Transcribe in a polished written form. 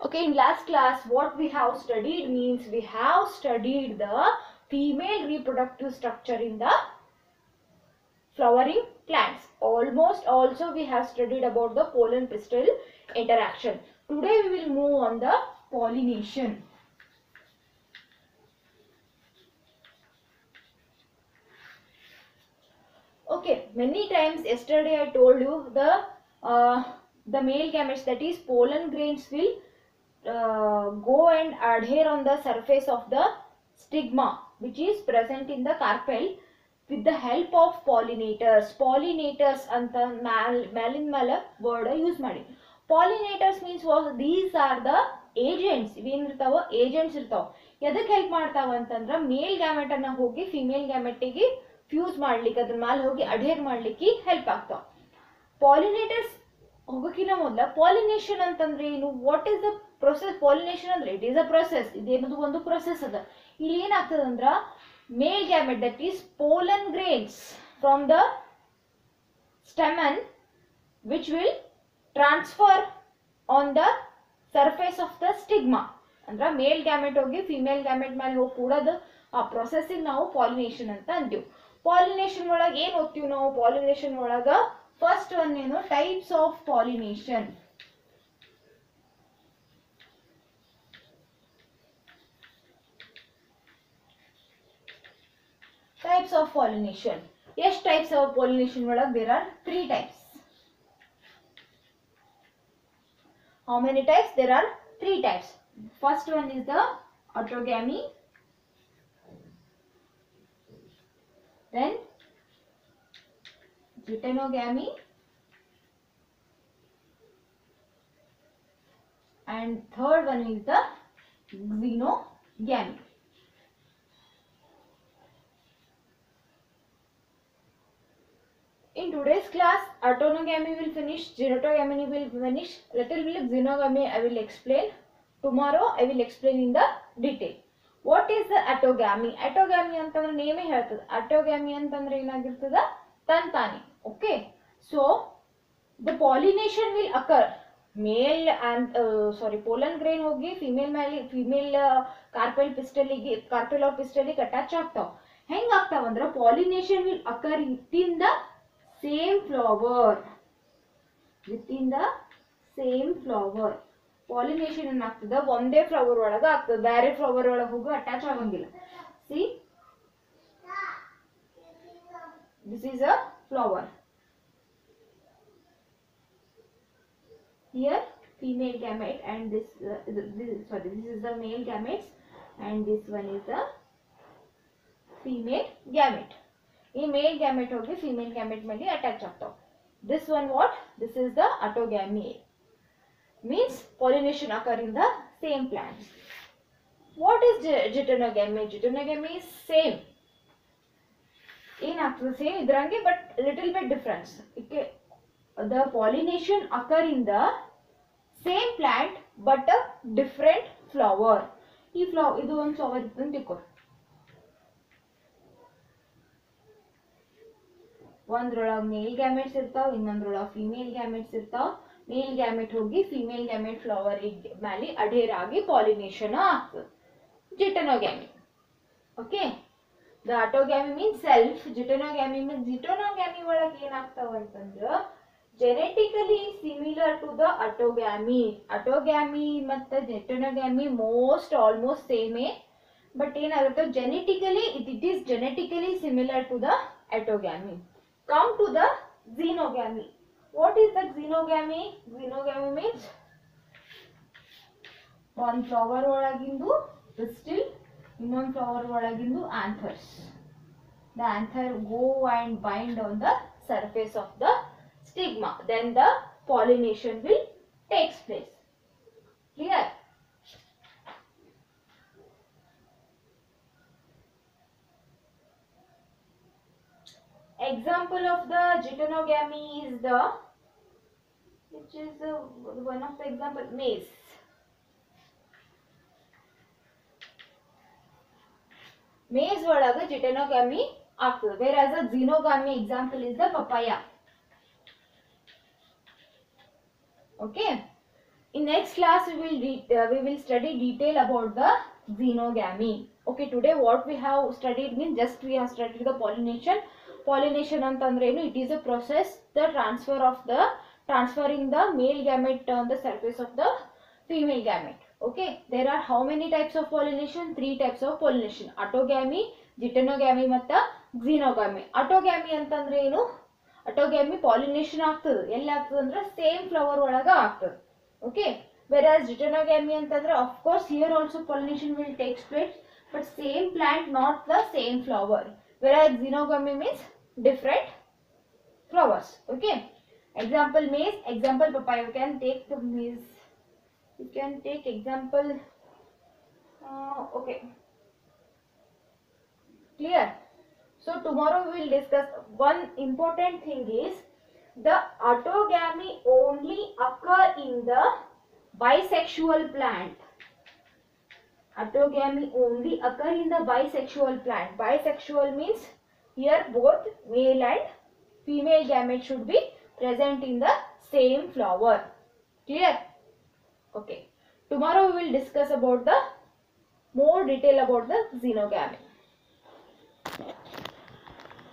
Okay, in last class what we have studied means we have studied the female reproductive structure in the flowering plants. Almost also we have studied about the pollen pistil interaction. Today we will move on the pollination. Okay, many times yesterday I told you the male gametes, that is pollen grains, will go and adhere on the surface of the stigma which is present in the carpel with the help of pollinators. Pollinators anta ಮೇಲಿನ ಮೇಲೆ word use ಮಾಡಿ. Pollinators means these are the agents. ಇವೇನಿರ್ತಾವ agents ಇರ್ತಾವ. ಎದಕ್ಕೆ help ಮಾಡ್ತಾವ ಅಂತಂದ್ರೆ ಮೇಲ್ gamete ಅನ್ನ ಹೋಗಿ female ಗ್ಯಾಮೆಟ್ಗೆ fuse ಮಾಡ್ಲಿಕ್ಕೆ, ಅದ್ರ ಮೇಲೆ ಹೋಗಿ ಅಡ್ಹೇರ್ ಮಾಡ್ಲಿಕ್ಕೆ ಹೆಲ್ಪ್ ಆಗ್ತಾವ. ಪಾಲಿನೇಟರ್ಸ್ ಹೋಗಕ್ಕಿಂತ ಮೊದಲ ಪಾಲಿನೇಷನ್ ಅಂತಂದ್ರೆ ಏನು, what is the process? Pollination ಅಂದ್ರೆ ಇಟ್ ಈಸ್ ಅ ಪ್ರೊಸೆಸ್. ಇದೇನದು ಒಂದು ಪ್ರೊಸೆಸ್ ಅದ. ಇಲ್ಲಿ ಏನಾಗ್ತದ ಅಂದ್ರ male gamete, that is pollen grains from the stamen, which will transfer on the surface of the stigma. ಅಂದ್ರೆ ಮೇಲ್ ಗ್ಯಾಮೆಟ್ ಹೋಗಿ ಫಿಮೇಲ್ ಗ್ಯಾಮೆಟ್ ಮೇಲೆ ಹೋಗಿ ಕೂಡೋದು, ಆ ಪ್ರೊಸೆಸ್ಸಿಗೆ ನಾವು ಪಾಲಿನೇಷನ್ ಅಂತ ಅಂತೀವಿ. ಪಾಲಿನೇಷನ್ ಒಳಗೆ ಏನು ಓದ್ತೀವಿ ನಾವು? ಪಾಲಿನೇಷನ್ ಒಳಗ ಫಸ್ಟ್ ಒನ್ ಏನು, types of pollination. Types of pollination. Yes, types of pollination ಒಳಗೆ there are 3 types. How many types? There are 3 types. First one is the autogamy, then geitonogamy, and third one is the xenogamy. In today's class, autogamy will finish, geitonogamy will finish, little bit xenogamy I will explain. Tomorrow I will explain in the detail. What is the autogamy? Autogamy ಅಂತಂದ್ರೆ ನೇಮೇ ಹೇಳ್ತದೆ. autogamy ಅಂತಂದ್ರೆ ಏನಾಗಿರ್ತದ? ತಂತಾನೆ. Okay. So the pollination will occur. Male and pollen grain ಹೋಗಿ female carpel ಪಿಸ್ಟಲಿಗೆ, carpel or ಪಿಸ್ಟಲಿಗೆ attach ಆಗ್ತಾವ. ಹೆಂಗ್ ಆಗ್ತಾವ ಅಂದ್ರೆ pollination will occur within the same flower. Within the same flower. Pollination ಏನಾಗ್ತದ? ಒಂದೇ ಫ್ಲವರ್ ಒಳಗ ಆಗ್ತದ, ಬೇರೆ ಫ್ಲವರ್ ಒಳಗ ಹೋಗಿ ಅಟ್ಯಾಚ್ ಆಗಂಗಿಲ್ಲ. See, this is a flower. Here female gamete and this is the male gametes and this one is the female gamete. ಈ ಮೇಲ್ gamete ಹೋಗಿ ಫಿಮೇಲ್ ಗ್ಯಾಮೆಟ್ ಮೇಲೆ ಅಟ್ಯಾಚ್ ಆಗ್ತಾವ. This one what? This is the autogamy. Means pollination occur in the same plants. What is geitonogamy? Geitonogamy is same. ಏನಾಗ್ತದೆ? Same ಇದ್ರಂಗೆ but little bit difference. The pollination occur in the same plant but a different flower. ಈ ಇದು ಒಂದು flower ಇತ್ತು ಅಂತ ತಿಳ್ಕೊ. ಒಂದ್ರೊಳಗೆ ಮೇಲ್ gametes ಇರ್ತಾವ, ಇನ್ನೊಂದ್ರೊಳಗೆ female gametes ಇರ್ತಾವ. ಮೇಲ್ ಗ್ಯಾಮೆಟ್ ಹೋಗಿ ಫಿಮೇಲ್ ಗ್ಯಾಮೆಟ್ ಫ್ಲವರ್ ಮೇಲೆ ಅಡೇರ್ ಆಗಿ ಪಾಲಿನೇಷನ್ ಆಗ್ತದೆ. geitonogamy. Okay. The autogamy means self. geitonogamy means geitonogamy ಒಳಗೆ ಏನಾಗ್ತಾವ ಅಂತಂದ್ರೆ genetically similar to the autogamy. autogamy ಮತ್ತು geitonogamy almost same, but ಏನಾಗುತ್ತೆ genetically it is genetically similar to the autogamy. Come to the xenogamy. What is the xenogamy? Xenogamy means one flower ಒಳಗಿಂದು pistil, ಇನ್ನೊಂದು flower ಒಳಗಿಂದು anthers. The anther go and bind on the surface of the stigma. Then the pollination will takes place. Clear? Example of the geitonogamy is which is one of the example, maize. Maize ಒಳಗೆ geitonogamy ಆಗ್ತದೆ. Whereas a xenogamy example is the papaya. Okay. In next class we will study detail about the xenogamy. Okay, today what we have studied means just we have studied the pollination. Pollination antandre enu, it is a process, the transferring the male gamete on the surface of the female gamete. Okay, there are how many types of pollination? 3 types of pollination: autogamy, geitonogamy ಮತ್ತು xenogamy. Autogamy ಅಂತಂದ್ರೆ ಏನು? Autogamy pollination ಆಗ್ತದೆ. ಎಲ್ಲಿ ಆಗ್ತದೆ ಅಂದ್ರೆ same flower ಒಳಗ ಆಗ್ತದೆ. Okay, whereas geitonogamy ಅಂತಂದ್ರೆ of course here also pollination will take place, but same plant, not the same flower. Whereas xenogamy means different flowers. Okay, example maize, example papaya. You can take the maize, you can take example. Okay, clear? So tomorrow we will discuss one important thing is the autogamy only occur in the bisexual plant. Autogamy only occur in the bisexual plant. Bisexual means here both male and female gamete should be present in the same flower. Clear? Okay. Tomorrow we will discuss about the more detail about the xenogamy.